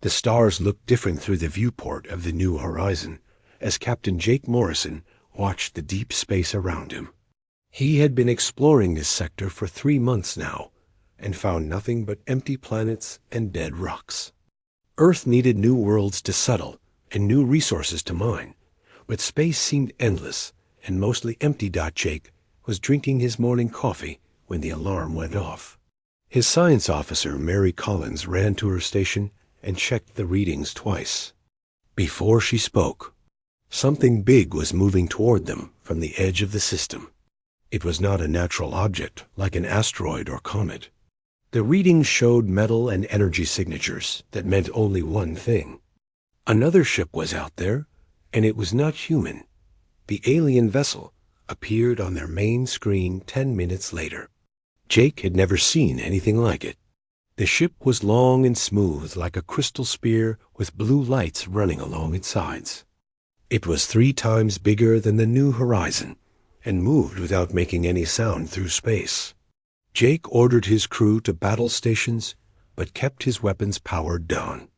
The stars looked different through the viewport of the new horizon as Captain Jake Morrison watched the deep space around him. He had been exploring this sector for 3 months now and found nothing but empty planets and dead rocks. Earth needed new worlds to settle and new resources to mine, but space seemed endless and mostly empty. Jake was drinking his morning coffee when the alarm went off. His science officer, Mary Collins, ran to her station and checked the readings twice. Before she spoke, something big was moving toward them from the edge of the system. It was not a natural object like an asteroid or comet. The readings showed metal and energy signatures that meant only one thing. Another ship was out there, and it was not human. The alien vessel appeared on their main screen 10 minutes later. Jake had never seen anything like it. The ship was long and smooth like a crystal spear with blue lights running along its sides. It was 3 times bigger than the new horizon and moved without making any sound through space. Jake ordered his crew to battle stations but kept his weapons powered down.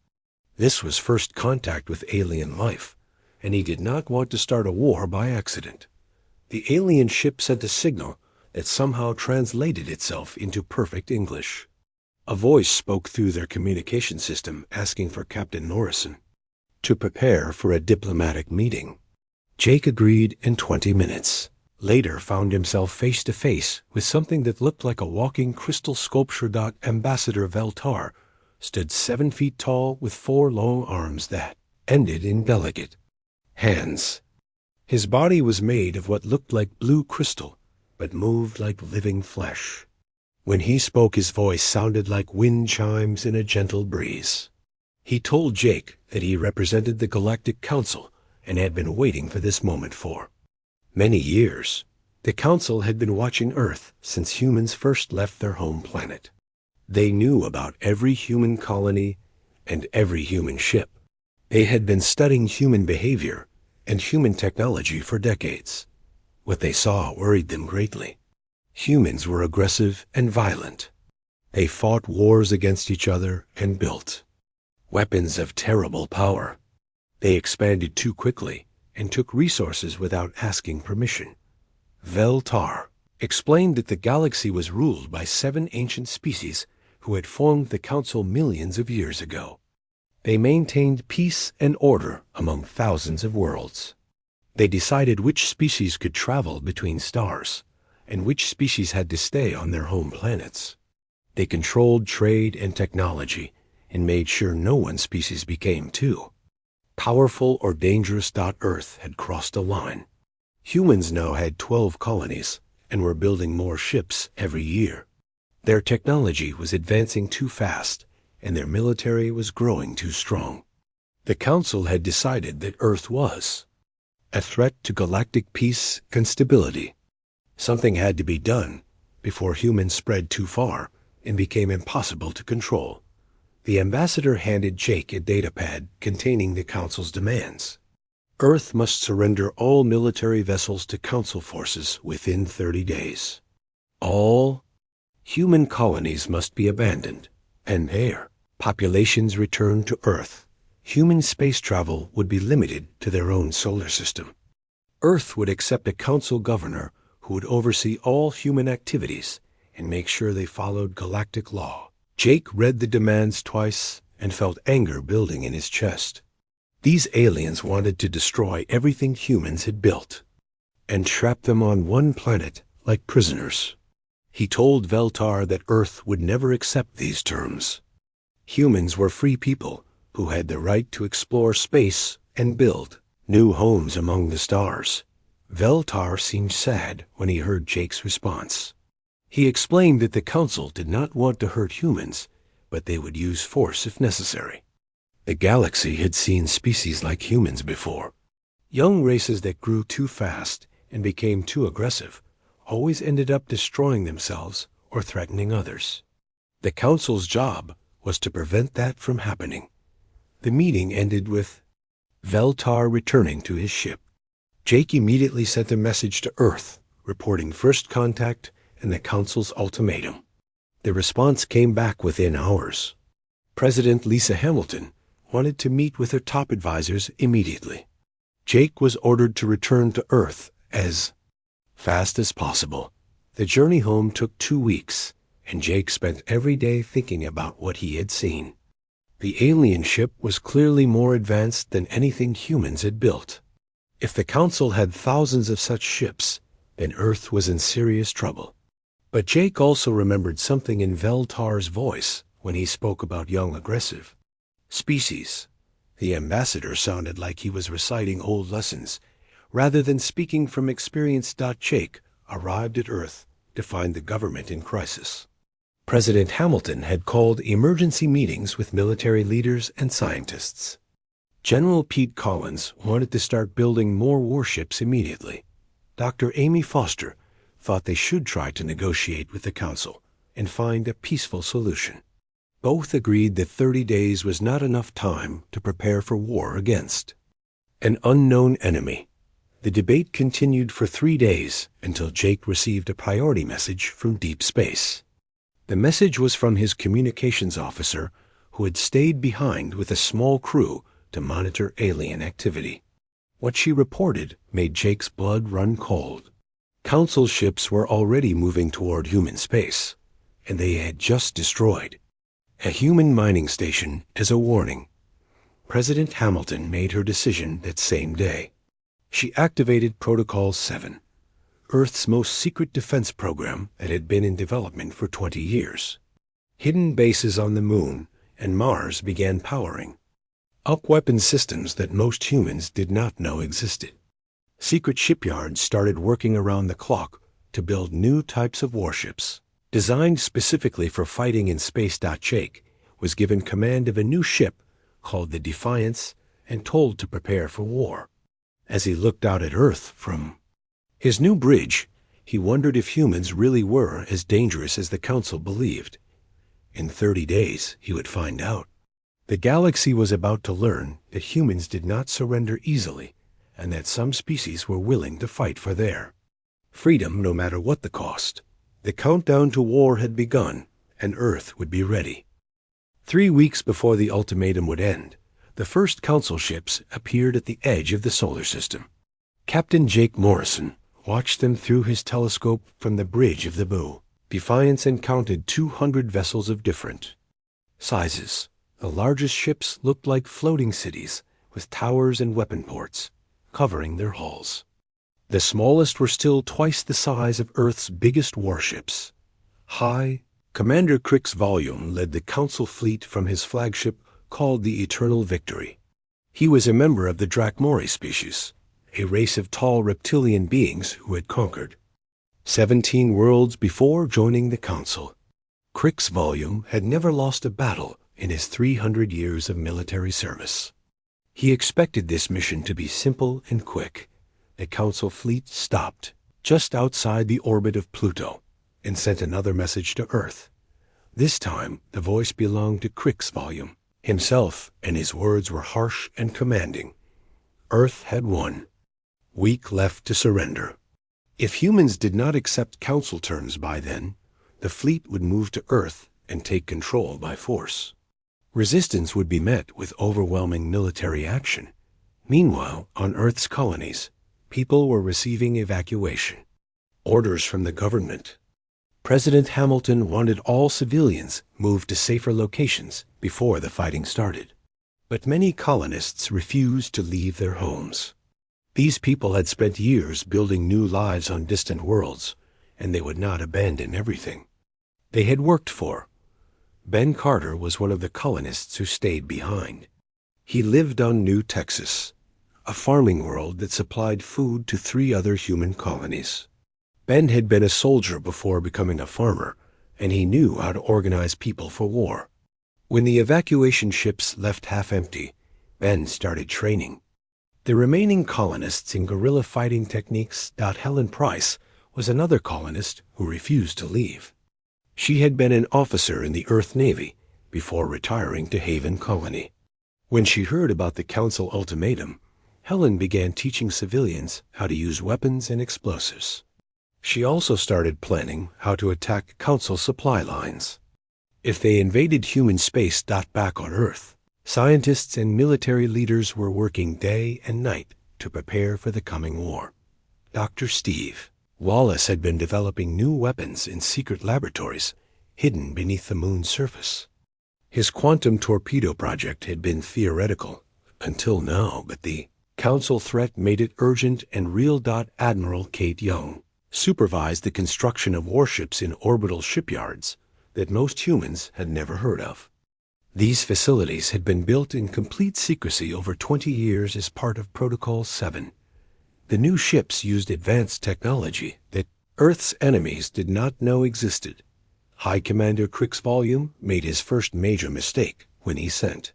This was first contact with alien life, and he did not want to start a war by accident. The alien ship sent a signal that somehow translated itself into perfect English. A voice spoke through their communication system asking for Captain Morrison to prepare for a diplomatic meeting. Jake agreed in 20 minutes. Later found himself face to face with something that looked like a walking crystal sculpture. Ambassador Veltar stood 7 feet tall with 4 long arms that ended in delicate hands. His body was made of what looked like blue crystal, but moved like living flesh. When he spoke, his voice sounded like wind chimes in a gentle breeze. He told Jake that he represented the Galactic Council and had been waiting for this moment for many years. The Council had been watching Earth since humans first left their home planet. They knew about every human colony and every human ship. They had been studying human behavior and human technology for decades. What they saw worried them greatly. Humans were aggressive and violent. They fought wars against each other and built weapons of terrible power. They expanded too quickly and took resources without asking permission. Veltar explained that the galaxy was ruled by 7 ancient species who had formed the Council millions of years ago. They maintained peace and order among thousands of worlds. They decided which species could travel between stars and which species had to stay on their home planets. They controlled trade and technology and made sure no one species became too powerful or dangerous. Earth had crossed a line. Humans now had 12 colonies and were building more ships every year. Their technology was advancing too fast, and their military was growing too strong. The Council had decided that Earth was a threat to galactic peace and stability. Something had to be done before humans spread too far and became impossible to control. The ambassador handed Jake a datapad containing the Council's demands. Earth must surrender all military vessels to Council forces within 30 days. All human colonies must be abandoned, and air populations returned to Earth. Human space travel would be limited to their own solar system. Earth would accept a council governor who would oversee all human activities and make sure they followed galactic law. Jake read the demands twice and felt anger building in his chest. These aliens wanted to destroy everything humans had built and trap them on one planet like prisoners. He told Veltar that Earth would never accept these terms. Humans were free people who had the right to explore space and build new homes among the stars. Veltar seemed sad when he heard Jake's response. He explained that the Council did not want to hurt humans, but they would use force if necessary. The galaxy had seen species like humans before. Young races that grew too fast and became too aggressive always ended up destroying themselves or threatening others. The Council's job was to prevent that from happening. The meeting ended with Veltar returning to his ship. Jake immediately sent a message to Earth, reporting first contact and the Council's ultimatum. The response came back within hours. President Lisa Hamilton wanted to meet with her top advisors immediately. Jake was ordered to return to Earth as fast as possible. The journey home took 2 weeks, and Jake spent every day thinking about what he had seen. The alien ship was clearly more advanced than anything humans had built. If the Council had thousands of such ships, then Earth was in serious trouble. But Jake also remembered something in Veltar's voice when he spoke about young aggressive species. The ambassador sounded like he was reciting old lessons, rather than speaking from experience. Jake arrived at Earth to find the government in crisis. President Hamilton had called emergency meetings with military leaders and scientists. General Pete Collins wanted to start building more warships immediately. Dr. Amy Foster thought they should try to negotiate with the Council and find a peaceful solution. Both agreed that 30 days was not enough time to prepare for war against an unknown enemy. The debate continued for 3 days until Jake received a priority message from deep space. The message was from his communications officer, who had stayed behind with a small crew to monitor alien activity. What she reported made Jake's blood run cold. Council ships were already moving toward human space, and they had just destroyed a human mining station as a warning. President Hamilton made her decision that same day. She activated Protocol 7, Earth's most secret defense program that had been in development for 20 years. Hidden bases on the Moon and Mars began powering up weapon systems that most humans did not know existed. Secret shipyards started working around the clock to build new types of warships, designed specifically for fighting in space. Jake was given command of a new ship called the Defiance and told to prepare for war. As he looked out at Earth from his new bridge, he wondered if humans really were as dangerous as the Council believed. In 30 days, he would find out. The galaxy was about to learn that humans did not surrender easily, and that some species were willing to fight for their freedom no matter what the cost. The countdown to war had begun, and Earth would be ready. 3 weeks before the ultimatum would end, the first Council ships appeared at the edge of the solar system. Captain Jake Morrison watched them through his telescope from the bridge of the bow. Defiance and counted 200 vessels of different sizes. The largest ships looked like floating cities with towers and weapon ports covering their hulls. The smallest were still twice the size of Earth's biggest warships. Commander Crix Volume led the Council fleet from his flagship called the Eternal Victory. He was a member of the Drakmori species, a race of tall reptilian beings who had conquered 17 worlds before joining the Council. Crix Volume had never lost a battle in his 300 years of military service. He expected this mission to be simple and quick. The Council fleet stopped just outside the orbit of Pluto and sent another message to Earth. This time, the voice belonged to Crix Volume himself, and his words were harsh and commanding. Earth had won. Week left to surrender. If humans did not accept Council terms by then, the fleet would move to Earth and take control by force. Resistance would be met with overwhelming military action. Meanwhile, on Earth's colonies, people were receiving evacuation orders from the government. President Hamilton wanted all civilians moved to safer locations before the fighting started. But many colonists refused to leave their homes. These people had spent years building new lives on distant worlds, and they would not abandon everything they had worked for. Ben Carter was one of the colonists who stayed behind. He lived on New Texas, a farming world that supplied food to 3 other human colonies. Ben had been a soldier before becoming a farmer, and he knew how to organize people for war. When the evacuation ships left half empty, Ben started training the remaining colonists in guerrilla fighting techniques. Helen Price was another colonist who refused to leave. She had been an officer in the Earth Navy before retiring to Haven Colony. When she heard about the Council ultimatum, Helen began teaching civilians how to use weapons and explosives. She also started planning how to attack Council supply lines. If they invaded human space. Back on Earth, Scientists and military leaders were working day and night to prepare for the coming war. Dr. Steve Wallace had been developing new weapons in secret laboratories hidden beneath the moon's surface. His quantum torpedo project had been theoretical until now, but the Council threat made it urgent, and real. Admiral Kate Young supervised the construction of warships in orbital shipyards that most humans had never heard of. These facilities had been built in complete secrecy over 20 years as part of Protocol 7. The new ships used advanced technology that Earth's enemies did not know existed. High Commander Volume made his first major mistake when he sent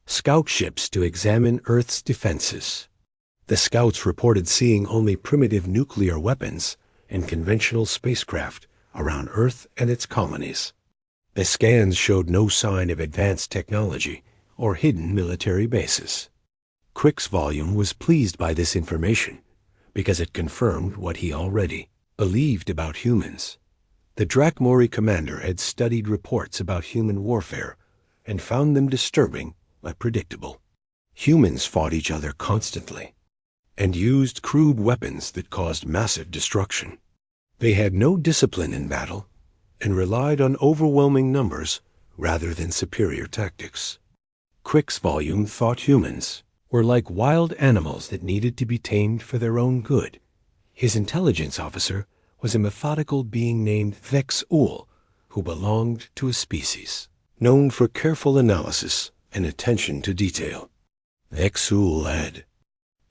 scout ships to examine Earth's defenses. The scouts reported seeing only primitive nuclear weapons and conventional spacecraft around Earth and its colonies. The scans showed no sign of advanced technology or hidden military bases. Volume was pleased by this information because it confirmed what he already believed about humans. The Drakmori commander had studied reports about human warfare and found them disturbing but predictable. Humans fought each other constantly and used crude weapons that caused massive destruction. They had no discipline in battle and relied on overwhelming numbers rather than superior tactics. Volume thought humans were like wild animals that needed to be tamed for their own good. His intelligence officer was a methodical being named Vex-Ul, who belonged to a species known for careful analysis and attention to detail. Vex-Ul had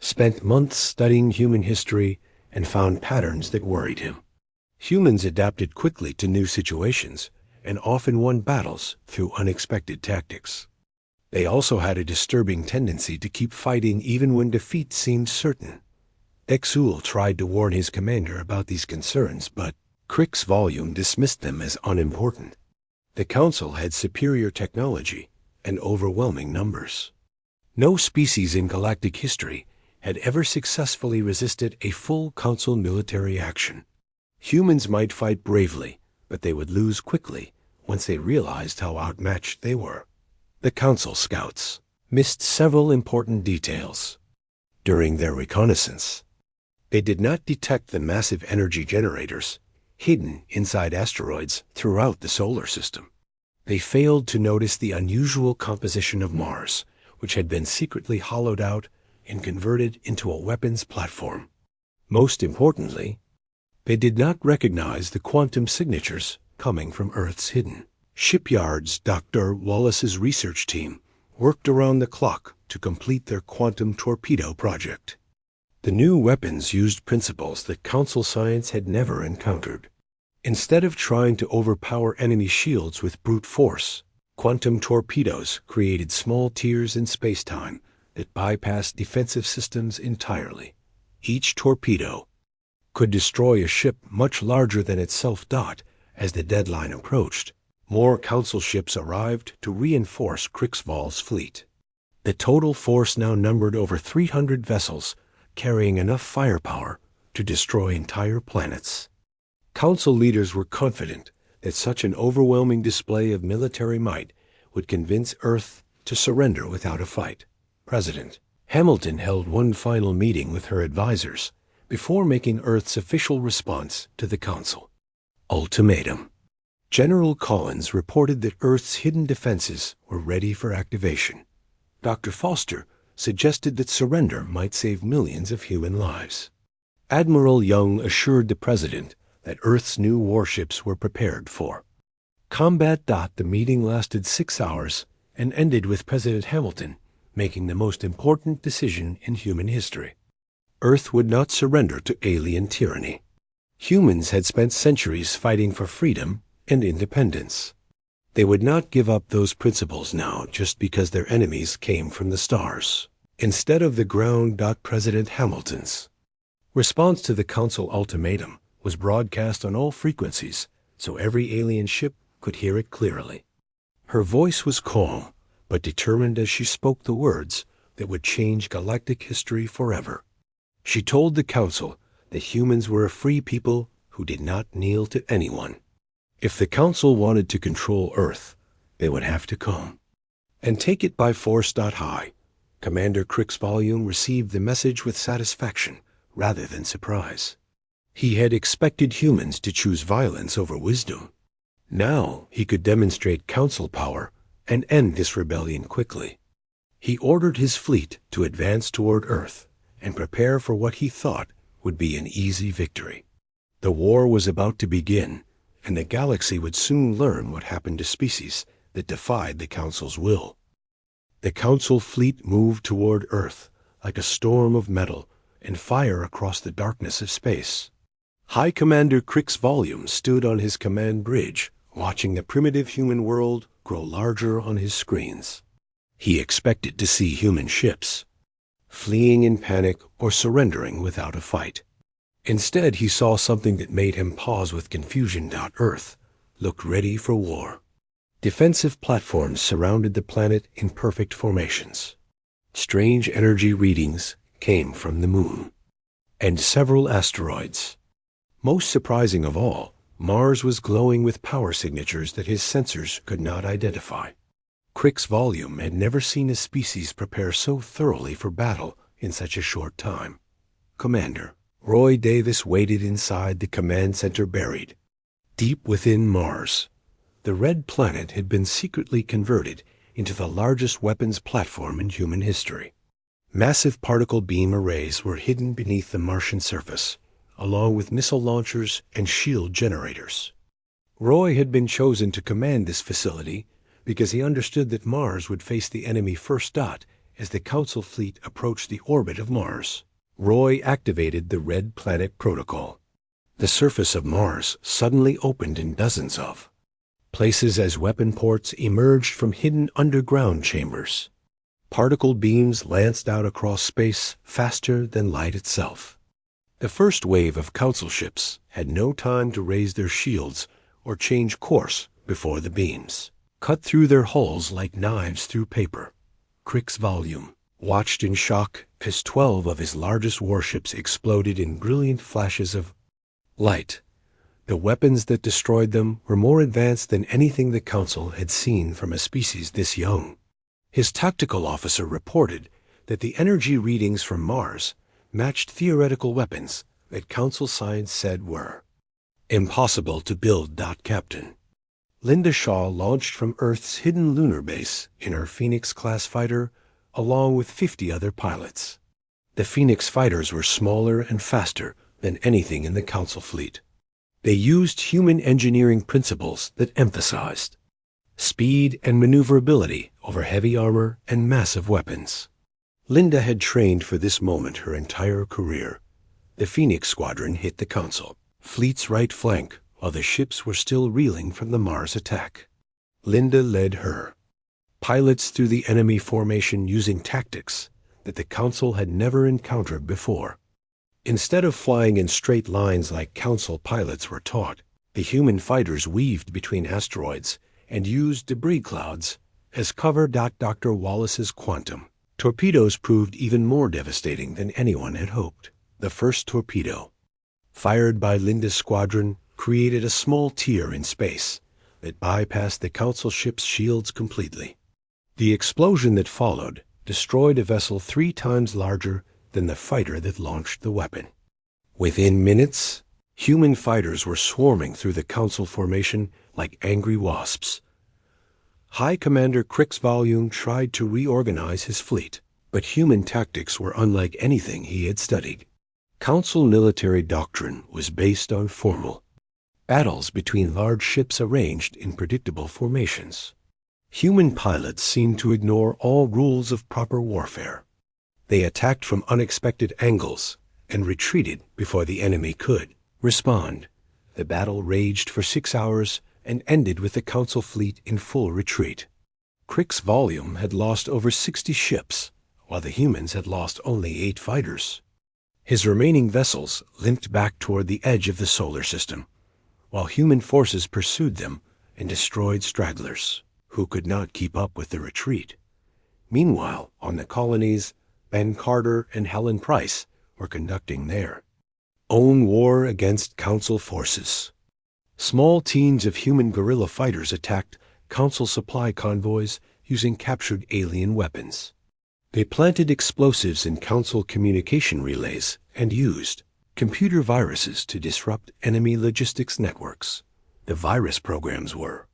spent months studying human history and found patterns that worried him. Humans adapted quickly to new situations and often won battles through unexpected tactics. They also had a disturbing tendency to keep fighting even when defeat seemed certain. Vex-Ul tried to warn his commander about these concerns, but Volume dismissed them as unimportant. The Council had superior technology and overwhelming numbers. No species in galactic history had ever successfully resisted a full Council military action. Humans might fight bravely, but they would lose quickly once they realized how outmatched they were. The Council scouts missed several important details during their reconnaissance. They did not detect the massive energy generators hidden inside asteroids throughout the solar system. They failed to notice the unusual composition of Mars, which had been secretly hollowed out and converted into a weapons platform. Most importantly, they did not recognize the quantum signatures coming from Earth's hidden shipyards. Dr. Wallace's research team worked around the clock to complete their quantum torpedo project. The new weapons used principles that Council science had never encountered. Instead of trying to overpower enemy shields with brute force, quantum torpedoes created small tears in space-time that bypassed defensive systems entirely. Each torpedo could destroy a ship much larger than itself. As the deadline approached, more Council ships arrived to reinforce Krixval's fleet. The total force now numbered over 300 vessels, carrying enough firepower to destroy entire planets. Council leaders were confident that such an overwhelming display of military might would convince Earth to surrender without a fight. President Hamilton held one final meeting with her advisors before making Earth's official response to the Council. Ultimatum. General Collins reported that Earth's hidden defenses were ready for activation. Dr. Foster suggested that surrender might save millions of human lives. Admiral Young assured the President that Earth's new warships were prepared for combat. The meeting lasted 6 hours and ended with President Hamilton making the most important decision in human history. Earth would not surrender to alien tyranny. Humans had spent centuries fighting for freedom and independence. They would not give up those principles now just because their enemies came from the stars instead of the ground. President Hamilton's response to the Council ultimatum was broadcast on all frequencies so every alien ship could hear it clearly. Her voice was calm but determined as she spoke the words that would change galactic history forever. She told the Council that humans were a free people who did not kneel to anyone. If the Council wanted to control Earth, they would have to come. And take it by force. High Commander Crick's volume received the message with satisfaction rather than surprise. He had expected humans to choose violence over wisdom. Now he could demonstrate council power and end this rebellion quickly. He ordered his fleet to advance toward Earth and prepare for what he thought would be an easy victory. The war was about to begin, and the galaxy would soon learn what happened to species that defied the Council's will. The Council fleet moved toward Earth like a storm of metal and fire across the darkness of space. High Commander Crick's volume stood on his command bridge, watching the primitive human world grow larger on his screens. He expected to see human ships, fleeing in panic or surrendering without a fight. Instead, he saw something that made him pause with confusion. Earth looked ready for war. Defensive platforms surrounded the planet in perfect formations. Strange energy readings came from the moon, and several asteroids. Most surprising of all, Mars was glowing with power signatures that his sensors could not identify. Crick's volume had never seen a species prepare so thoroughly for battle in such a short time. Commander Roy Davis waited inside the command center buried deep within Mars. The red planet had been secretly converted into the largest weapons platform in human history. Massive particle beam arrays were hidden beneath the Martian surface, along with missile launchers and shield generators. Roy had been chosen to command this facility because he understood that Mars would face the enemy first. As the Council fleet approached the orbit of Mars, Roy activated the Red Planet Protocol. The surface of Mars suddenly opened in dozens of places as weapon ports emerged from hidden underground chambers. Particle beams lanced out across space faster than light itself. The first wave of Council ships had no time to raise their shields or change course before the beams cut through their hulls like knives through paper. Crick's volume watched in shock as 12 of his largest warships exploded in brilliant flashes of light. The weapons that destroyed them were more advanced than anything the Council had seen from a species this young. His tactical officer reported that the energy readings from Mars matched theoretical weapons that Council science said were impossible to build. Captain Linda Shaw launched from Earth's hidden lunar base in her Phoenix-class fighter along with 50 other pilots. The Phoenix fighters were smaller and faster than anything in the Council fleet. They used human engineering principles that emphasized speed and maneuverability over heavy armor and massive weapons. Linda had trained for this moment her entire career. The Phoenix squadron hit the Council fleet's right flank while the ships were still reeling from the Mars attack. Linda led her pilots through the enemy formation using tactics that the Council had never encountered before. Instead of flying in straight lines like Council pilots were taught, the human fighters weaved between asteroids and used debris clouds as cover. Dr. Wallace's quantum torpedoes proved even more devastating than anyone had hoped. The first torpedo, fired by Linda's squadron, created a small tear in space that bypassed the Council ship's shields completely. The explosion that followed destroyed a vessel 3 times larger than the fighter that launched the weapon. Within minutes, human fighters were swarming through the Council formation like angry wasps. High Commander Crick's volume tried to reorganize his fleet, but human tactics were unlike anything he had studied. Council military doctrine was based on formal battles between large ships arranged in predictable formations. Human pilots seemed to ignore all rules of proper warfare. They attacked from unexpected angles and retreated before the enemy could respond. The battle raged for 6 hours and ended with the Council fleet in full retreat. Crick's volume had lost over 60 ships, while the humans had lost only 8 fighters. His remaining vessels limped back toward the edge of the solar system, while human forces pursued them and destroyed stragglers who could not keep up with the retreat. Meanwhile, on the colonies, Ben Carter and Helen Price were conducting their own war against Council forces. Small teams of human guerrilla fighters attacked Council supply convoys using captured alien weapons. They planted explosives in Council communication relays and used computer viruses to disrupt enemy logistics networks. The virus programs were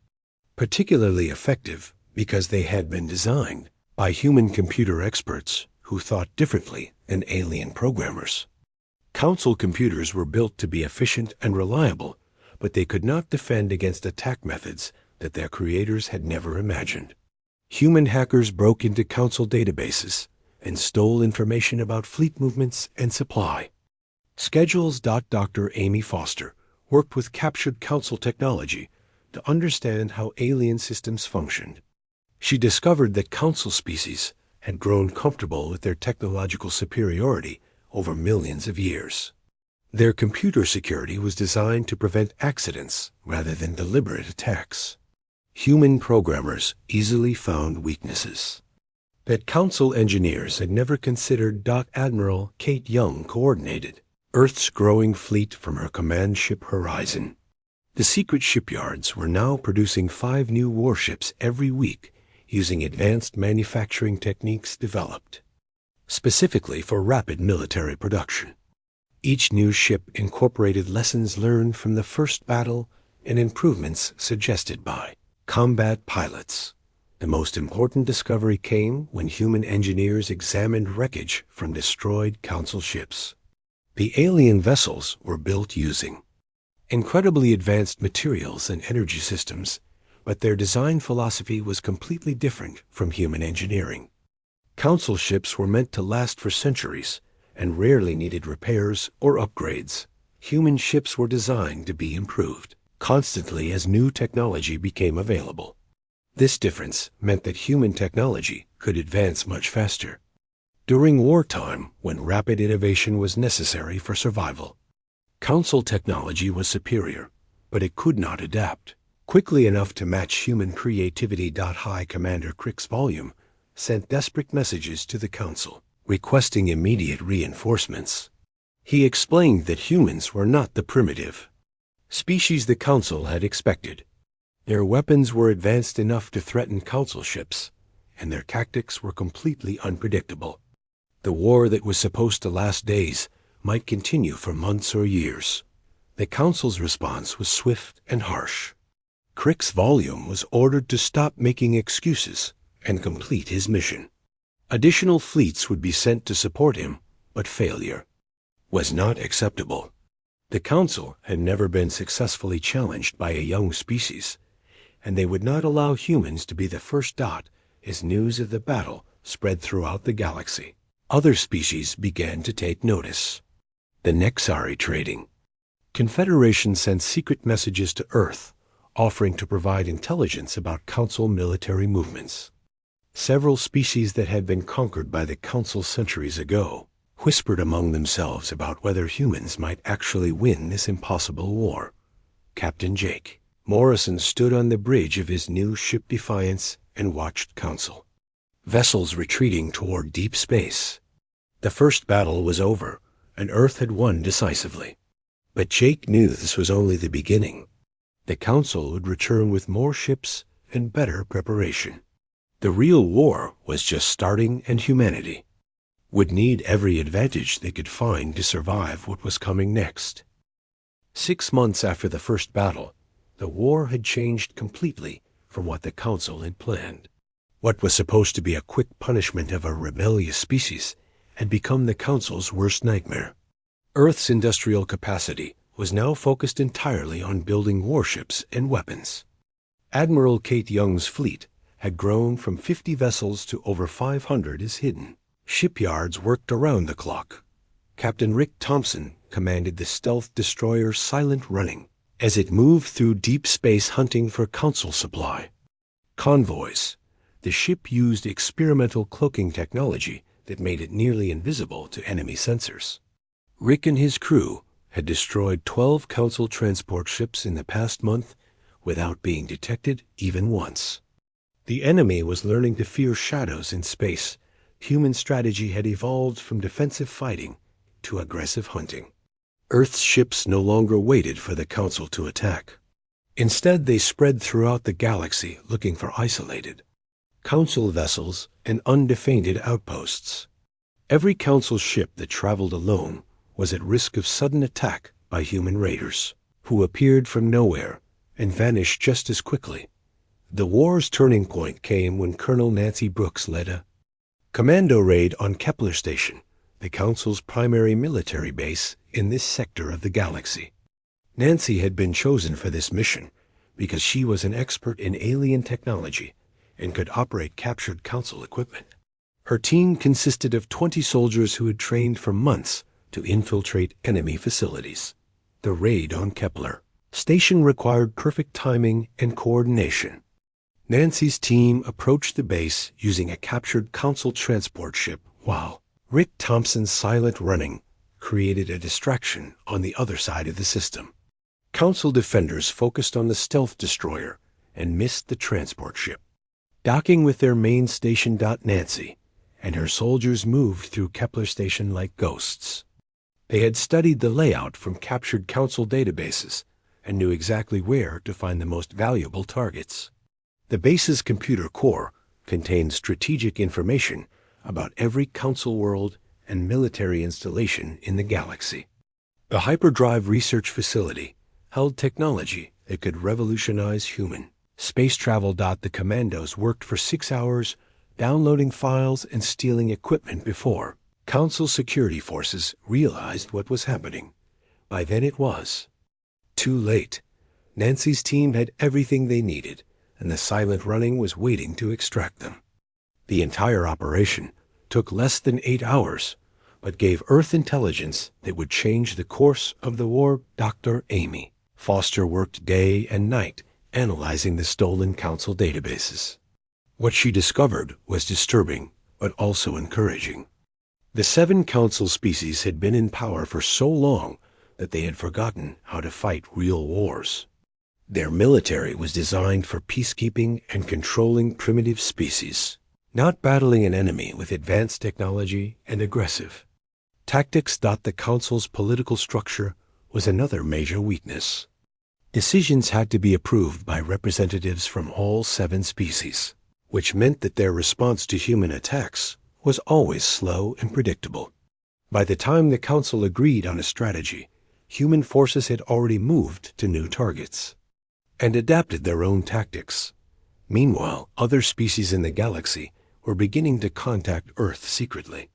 particularly effective because they had been designed by human computer experts who thought differently than alien programmers. Council computers were built to be efficient and reliable, but they could not defend against attack methods that their creators had never imagined. Human hackers broke into Council databases and stole information about fleet movements and supply. Schedules. Dr. Amy Foster worked with captured Council technology to understand how alien systems functioned. She discovered that Council species had grown comfortable with their technological superiority over millions of years. Their computer security was designed to prevent accidents rather than deliberate attacks. Human programmers easily found weaknesses that Council engineers had never considered. Admiral Kate Young coordinated Earth's growing fleet from her command ship Horizon. The secret shipyards were now producing 5 new warships every week using advanced manufacturing techniques developed specifically for rapid military production. Each new ship incorporated lessons learned from the first battle and improvements suggested by combat pilots. The most important discovery came when human engineers examined wreckage from destroyed Council ships. The alien vessels were built using incredibly advanced materials and energy systems, but their design philosophy was completely different from human engineering. Council ships were meant to last for centuries and rarely needed repairs or upgrades. Human ships were designed to be improved constantly as new technology became available. This difference meant that human technology could advance much faster during wartime when rapid innovation was necessary for survival. Council technology was superior, but it could not adapt quickly enough to match human creativity. High Commander Crick's volume sent desperate messages to the Council, requesting immediate reinforcements. He explained that humans were not the primitive species the Council had expected. Their weapons were advanced enough to threaten Council ships, and their tactics were completely unpredictable. The war that was supposed to last days might continue for months or years. The Council's response was swift and harsh. Crick's volume was ordered to stop making excuses and complete his mission. Additional fleets would be sent to support him, but failure was not acceptable. The Council had never been successfully challenged by a young species, and they would not allow humans to be the first dot as news of the battle spread throughout the galaxy. Other species began to take notice. The Nexari trading Confederation sent secret messages to Earth, offering to provide intelligence about Council military movements. Several species that had been conquered by the Council centuries ago whispered among themselves about whether humans might actually win this impossible war. Captain Jake Morrison stood on the bridge of his new ship Defiance and watched Council vessels retreating toward deep space. The first battle was over, and Earth had won decisively. But Jake knew this was only the beginning. The Council would return with more ships and better preparation. The real war was just starting, and humanity would need every advantage they could find to survive what was coming next. 6 months after the first battle, the war had changed completely from what the Council had planned. What was supposed to be a quick punishment of a rebellious species had become the Council's worst nightmare. Earth's industrial capacity was now focused entirely on building warships and weapons. Admiral Kate Young's fleet had grown from 50 vessels to over 500 as hidden. Shipyards worked around the clock. Captain Rick Thompson commanded the stealth destroyer Silent Running as it moved through deep space hunting for Council supply. Convoys. The ship used experimental cloaking technology that made it nearly invisible to enemy sensors. Rick and his crew had destroyed 12 Council transport ships in the past month without being detected even once. The enemy was learning to fear shadows in space. Human strategy had evolved from defensive fighting to aggressive hunting. Earth's ships no longer waited for the Council to attack. Instead, they spread throughout the galaxy looking for isolated Council vessels, and undefended outposts. Every Council ship that traveled alone was at risk of sudden attack by human raiders, who appeared from nowhere and vanished just as quickly. The war's turning point came when Colonel Nancy Brooks led a commando raid on Kepler Station, the Council's primary military base in this sector of the galaxy. Nancy had been chosen for this mission because she was an expert in alien technology and could operate captured Council equipment. Her team consisted of 20 soldiers who had trained for months to infiltrate enemy facilities. The raid on Kepler Station required perfect timing and coordination. Nancy's team approached the base using a captured Council transport ship, while Rick Thompson's silent running created a distraction on the other side of the system. Council defenders focused on the stealth destroyer and missed the transport ship. Docking with their main station, Nancy and her soldiers moved through Kepler Station like ghosts. They had studied the layout from captured Council databases and knew exactly where to find the most valuable targets. The base's computer core contained strategic information about every Council world and military installation in the galaxy. The hyperdrive research facility held technology that could revolutionize human space travel. The commandos worked for 6 hours, downloading files and stealing equipment before Council security forces realized what was happening. By then it was too late. Nancy's team had everything they needed, and the silent running was waiting to extract them. The entire operation took less than 8 hours, but gave Earth intelligence that would change the course of the war. Dr. Amy Foster worked day and night analyzing the stolen Council databases. What she discovered was disturbing, but also encouraging. The 7 Council species had been in power for so long that they had forgotten how to fight real wars. Their military was designed for peacekeeping and controlling primitive species, not battling an enemy with advanced technology and aggressive tactics. The Council's political structure was another major weakness. Decisions had to be approved by representatives from all 7 species, which meant that their response to human attacks was always slow and predictable. By the time the Council agreed on a strategy, human forces had already moved to new targets and adapted their own tactics. Meanwhile, other species in the galaxy were beginning to contact Earth secretly.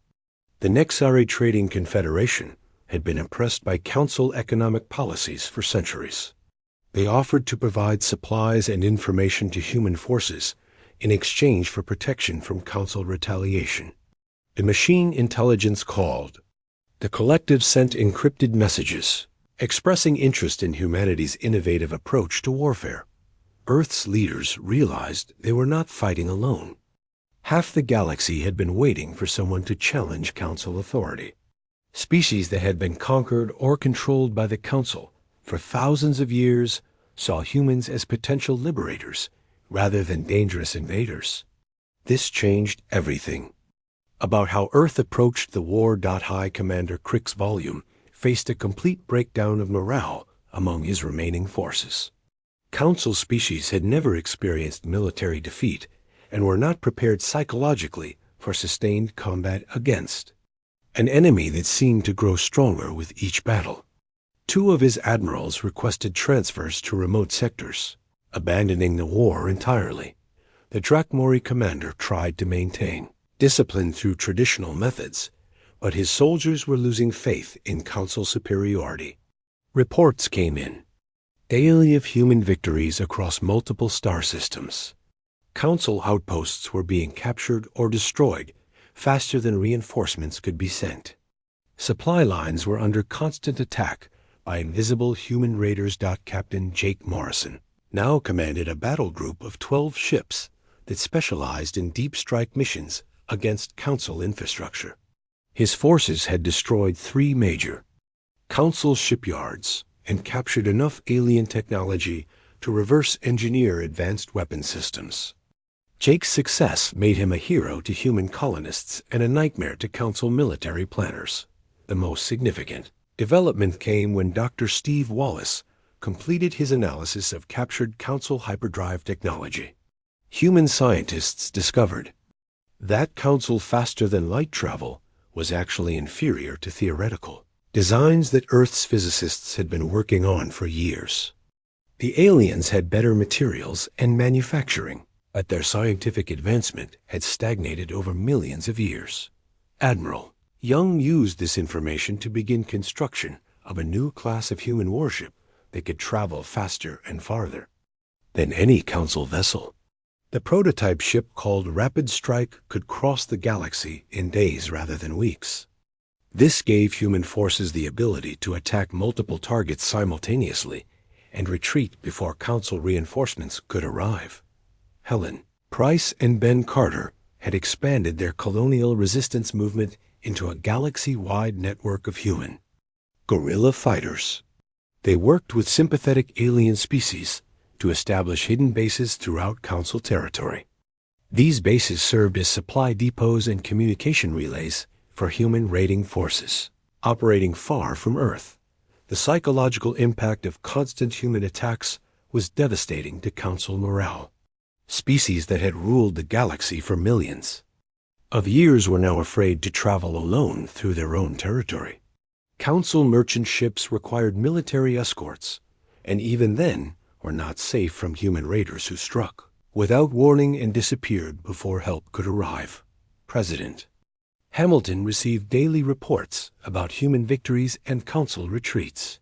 The Nexari Trading Confederation had been impressed by Council economic policies for centuries. They offered to provide supplies and information to human forces in exchange for protection from Council retaliation. The machine intelligence called the Collective sent encrypted messages, expressing interest in humanity's innovative approach to warfare. Earth's leaders realized they were not fighting alone. Half the galaxy had been waiting for someone to challenge Council authority. Species that had been conquered or controlled by the Council for thousands of years saw humans as potential liberators rather than dangerous invaders. This changed everything. About how Earth approached the war. High Commander Crick's volume faced a complete breakdown of morale among his remaining forces. Council species had never experienced military defeat and were not prepared psychologically for sustained combat against an enemy that seemed to grow stronger with each battle. 2 of his admirals requested transfers to remote sectors, abandoning the war entirely. The Drakmori commander tried to maintain discipline through traditional methods, but his soldiers were losing faith in Council superiority. Reports came in daily of human victories across multiple star systems. Council outposts were being captured or destroyed faster than reinforcements could be sent. Supply lines were under constant attack by invisible human raiders. Captain Jake Morrison now commanded a battle group of 12 ships that specialized in deep strike missions against Council infrastructure. His forces had destroyed 3 major Council shipyards and captured enough alien technology to reverse engineer advanced weapon systems. Jake's success made him a hero to human colonists and a nightmare to Council military planners. The most significant development came when Dr. Steve Wallace completed his analysis of captured Council hyperdrive technology. human scientists discovered that Council faster-than-light travel was actually inferior to theoretical designs that Earth's physicists had been working on for years. The aliens had better materials and manufacturing, but their scientific advancement had stagnated over millions of years. Admiral Young used this information to begin construction of a new class of human warship that could travel faster and farther than any Council vessel. The prototype ship called Rapid Strike could cross the galaxy in days rather than weeks. This gave human forces the ability to attack multiple targets simultaneously and retreat before Council reinforcements could arrive. Helen, Price, and Ben Carter had expanded their colonial resistance movement into a galaxy-wide network of human guerrilla fighters. They worked with sympathetic alien species to establish hidden bases throughout Council territory. These bases served as supply depots and communication relays for human raiding forces operating far from Earth. The psychological impact of constant human attacks was devastating to Council morale. Species that had ruled the galaxy for millions of years were now afraid to travel alone through their own territory. Council merchant ships required military escorts, and even then were not safe from human raiders who struck without warning and disappeared before help could arrive. President Hamilton received daily reports about human victories and Council retreats.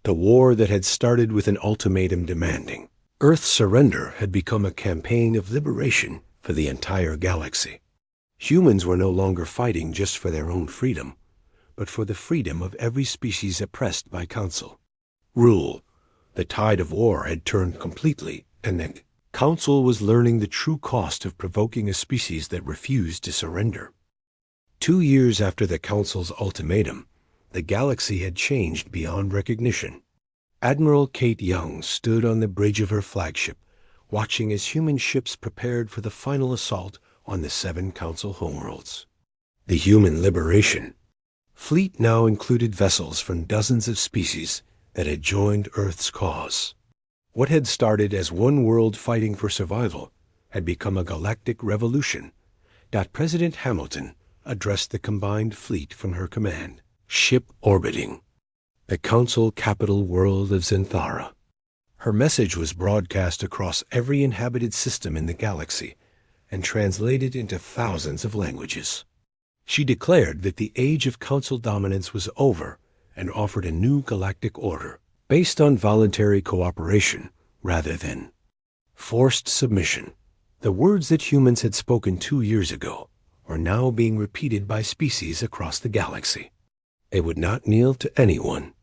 The war that had started with an ultimatum demanding Earth's surrender had become a campaign of liberation for the entire galaxy. Humans were no longer fighting just for their own freedom, but for the freedom of every species oppressed by Council rule. The tide of war had turned completely, and the Council was learning the true cost of provoking a species that refused to surrender. 2 years after the Council's ultimatum, the galaxy had changed beyond recognition. Admiral Kate Young stood on the bridge of her flagship, watching as human ships prepared for the final assault on the 7 Council homeworlds. The human liberation fleet now included vessels from dozens of species that had joined Earth's cause. What had started as one world fighting for survival had become a galactic revolution. President Hamilton addressed the combined fleet from her command ship orbiting the Council capital world of Zenthara. Her message was broadcast across every inhabited system in the galaxy and translated into thousands of languages. She declared that the age of Council dominance was over and offered a new galactic order based on voluntary cooperation rather than forced submission. The words that humans had spoken 2 years ago were now being repeated by species across the galaxy. They would not kneel to anyone.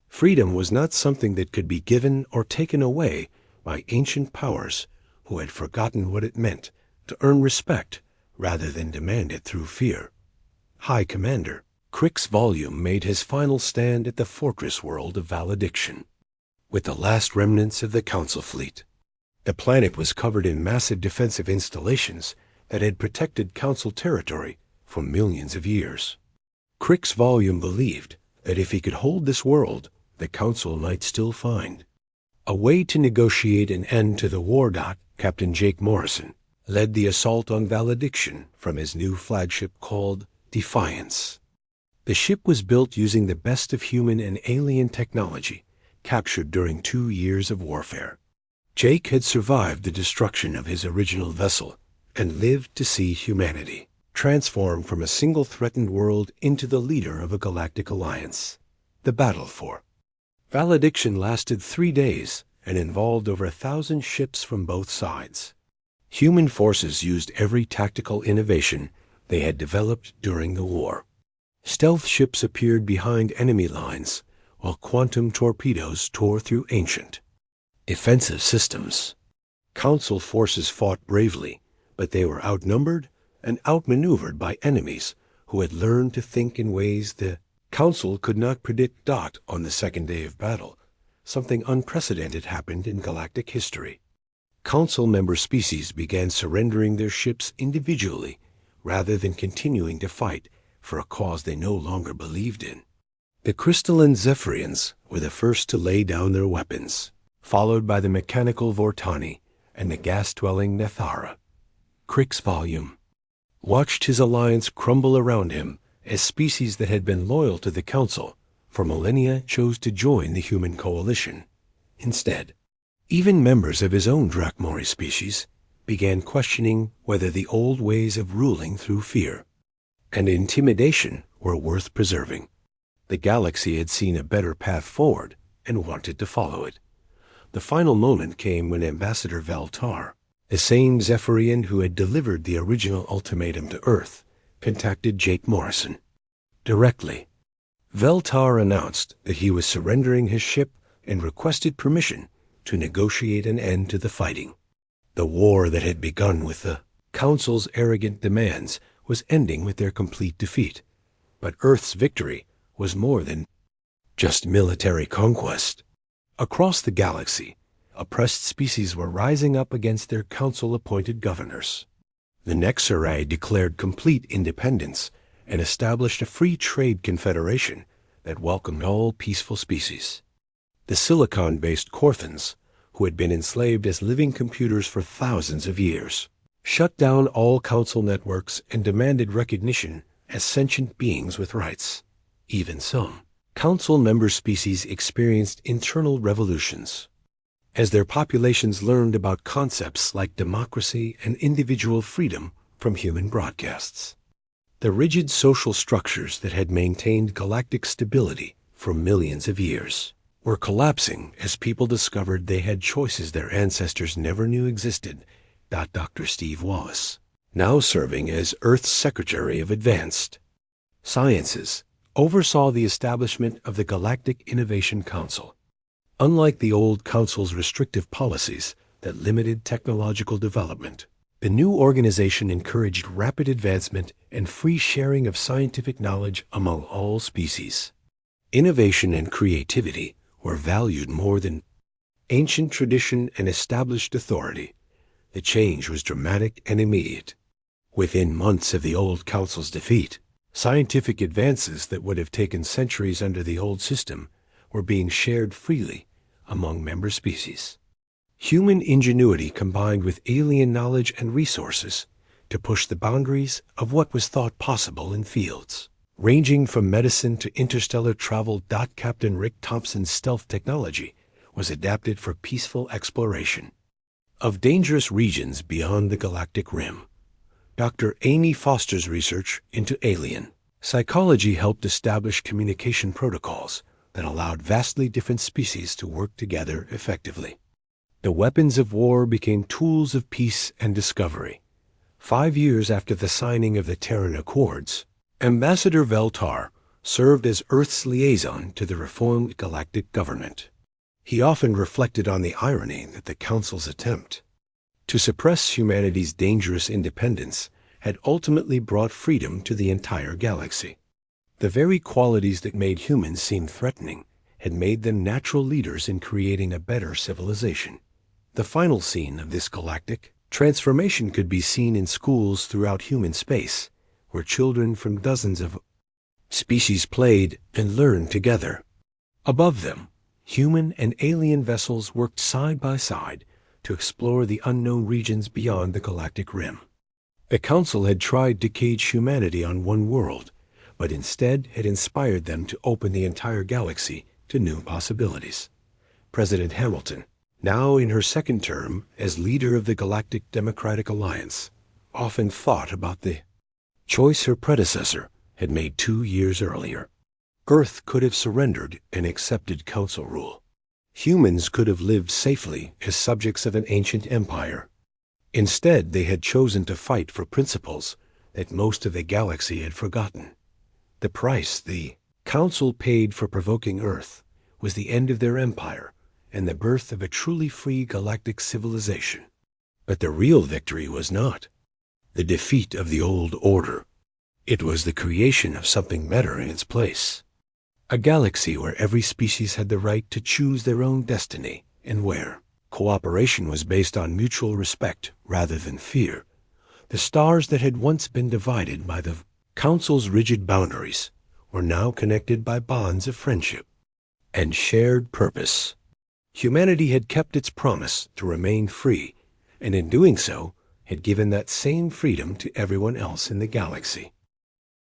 Freedom was not something that could be given or taken away by ancient powers who had forgotten what it meant to earn respect rather than demand it through fear. High Commander Crix Volume made his final stand at the fortress world of Valediction with the last remnants of the Council fleet. The planet was covered in massive defensive installations that had protected Council territory for millions of years. Crix Volume believed that if he could hold this world, the Council might still find a way to negotiate an end to the war. Captain Jake Morrison led the assault on Valediction from his new flagship called Defiance. The ship was built using the best of human and alien technology captured during 2 years of warfare. Jake had survived the destruction of his original vessel and lived to see humanity transform from a single threatened world into the leader of a galactic alliance. The battle for Valediction lasted 3 days and involved over 1,000 ships from both sides. Human forces used every tactical innovation they had developed during the war. Stealth ships appeared behind enemy lines, while quantum torpedoes tore through ancient defensive systems. Council forces fought bravely, but they were outnumbered and outmaneuvered by enemies who had learned to think in ways the Council could not predict. On the second day of battle, something unprecedented happened in galactic history. Council member species began surrendering their ships individually rather than continuing to fight for a cause they no longer believed in. The crystalline Zephyrians were the first to lay down their weapons, followed by the mechanical Vortani and the gas-dwelling Nethara. Crick's volume watched his alliance crumble around him as species that had been loyal to the Council for millennia chose to join the human coalition instead. Even members of his own Drakmori species began questioning whether the old ways of ruling through fear and intimidation were worth preserving. The galaxy had seen a better path forward and wanted to follow it. The final moment came when Ambassador Veltar, the same Zephyrian who had delivered the original ultimatum to Earth, contacted Jake Morrison directly. Veltar announced that he was surrendering his ship and requested permission to negotiate an end to the fighting. The war that had begun with the Council's arrogant demands was ending with their complete defeat. But Earth's victory was more than just military conquest. Across the galaxy, oppressed species were rising up against their Council-appointed governors. The Nexarai declared complete independence and established a free trade confederation that welcomed all peaceful species. The silicon-based Korthans, who had been enslaved as living computers for thousands of years, shut down all Council networks and demanded recognition as sentient beings with rights. Even some Council member species experienced internal revolutions as their populations learned about concepts like democracy and individual freedom from human broadcasts. The rigid social structures that had maintained galactic stability for millions of years were collapsing as people discovered they had choices their ancestors never knew existed. Dr. Steve Wallace, now serving as Earth's Secretary of Advanced Sciences, oversaw the establishment of the Galactic Innovation Council. Unlike the old Council's restrictive policies that limited technological development, the new organization encouraged rapid advancement and free sharing of scientific knowledge among all species. Innovation and creativity were valued more than ancient tradition and established authority. The change was dramatic and immediate. Within months of the old Council's defeat, scientific advances that would have taken centuries under the old system were being shared freely among member species. Human ingenuity combined with alien knowledge and resources to push the boundaries of what was thought possible in fields ranging from medicine to interstellar travel. Captain Rick Thompson's stealth technology was adapted for peaceful exploration of dangerous regions beyond the galactic rim. Dr. Amy Foster's research into alien psychology helped establish communication protocols that allowed vastly different species to work together effectively. The weapons of war became tools of peace and discovery. 5 years after the signing of the Terran Accords, Ambassador Veltar served as Earth's liaison to the reformed galactic government. He often reflected on the irony that the Council's attempt to suppress humanity's dangerous independence had ultimately brought freedom to the entire galaxy. The very qualities that made humans seem threatening had made them natural leaders in creating a better civilization. The final scene of this galactic transformation could be seen in schools throughout human space, where children from dozens of species played and learned together. Above them, human and alien vessels worked side by side to explore the unknown regions beyond the galactic rim. The Council had tried to cage humanity on one world, but instead had inspired them to open the entire galaxy to new possibilities. President Hamilton, now in her second term as leader of the Galactic Democratic Alliance, often thought about the choice her predecessor had made 2 years earlier. Earth could have surrendered and accepted Council rule. Humans could have lived safely as subjects of an ancient empire. Instead, they had chosen to fight for principles that most of the galaxy had forgotten. The price the Council paid for provoking Earth was the end of their empire and the birth of a truly free galactic civilization. But the real victory was not the defeat of the old order. It was the creation of something better in its place. A galaxy where every species had the right to choose their own destiny and where cooperation was based on mutual respect rather than fear. The stars that had once been divided by the Council's rigid boundaries were now connected by bonds of friendship and shared purpose. Humanity had kept its promise to remain free and in doing so, had given that same freedom to everyone else in the galaxy.